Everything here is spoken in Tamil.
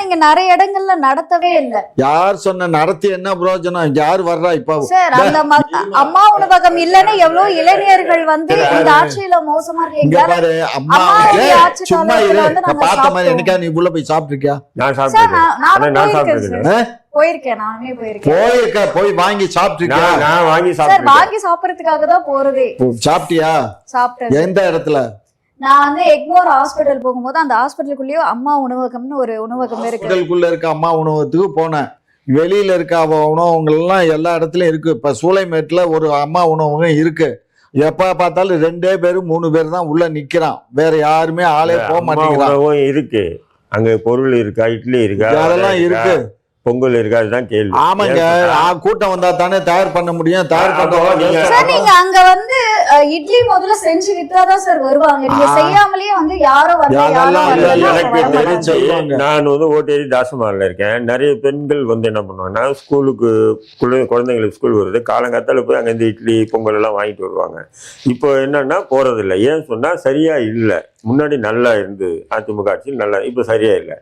இங்க நிறைய இடங்கள்ல நடத்தவே இல்ல. யார் சொன்ன நடத்தி என்ன பிரயோஜனம்? யார் வர்றா இப்ப? சார் அந்த அம்மா உணவகம் இல்லன்னு எவ்வளவு இளைஞர்கள் வந்து இந்த ஆட்சியில மோசமா இங்க பாரு, அம்மா சும்மா இரு. பார்த்த மாதிரி என்னைக்கா நீ உள்ள போய் சாப்பிட்டிருக்கியா? நான் சாப்பிட்டுருக்கேன். போயிருக்கேன், நானே போயிருக்கேன். போய் வாங்கி சாப்பிட்டிருக்கியா? நான் வாங்கி வாங்கி சாப்பிடறதுக்காக தான் போறதே. சாப்பிட்டியா? சாப்பிட்டேன். எந்த இடத்துல? நான் வந்து எக்மோர் ஹாஸ்பிட்டல் போகும்போது அந்த ஹாஸ்பிட்டலுக்குள்ளேயே அம்மா உணவகம்னு ஒரு உணவகம் இருக்கு. ஹாஸ்பிட்டலுக்குள்ள இருக்க அம்மா உணவகத்துக்கு போனேன். வெளியில இருக்க உணவகங்கள் எல்லாம் எல்லா இடத்துலயும் இருக்கு. இப்ப சூளைமேட்டுல ஒரு அம்மா உணவகம் இருக்கு. எப்ப பார்த்தாலும் 2 பேரு 3 பேர் தான் உள்ள நிக்கிறான். வேற யாருமே ஆளே போக மாட்டேங்கிறான். இருக்கு அங்க பொருள் இருக்கா? இட்லி இருக்கா? அதெல்லாம் இருக்கு. பொங்கல் இருக்கா? அதுதான் கேள்வி. ஆமாங்க, கூட்டம் வந்தா தானே தயார் பண்ண முடியும். தயார் சார் நீங்க அங்க வந்து இட்லி முதல்ல செஞ்சு வித்தாதான் சார் வருவாங்க. நீங்க செய்யாமலேயே வந்து யாரும் எனக்கு தெரிஞ்சு நான் வந்து ஓட்டேரி தாசமாரில் இருக்கேன். நிறைய பெண்கள் வந்து என்ன பண்ணுவாங்கன்னா, ஸ்கூலுக்கு குழந்தைங்களுக்கு ஸ்கூல் வருது, காலங்காத்தால போய் அங்க இந்த இட்லி பொங்கல் எல்லாம் வாங்கிட்டு வருவாங்க. இப்போ என்னன்னா போறது இல்லை. ஏன் சொன்னா சரியா இல்லை. முன்னாடி நல்லா இருந்தது அதிமுக ஆட்சியில், நல்லா இப்போ சரியா இல்லை.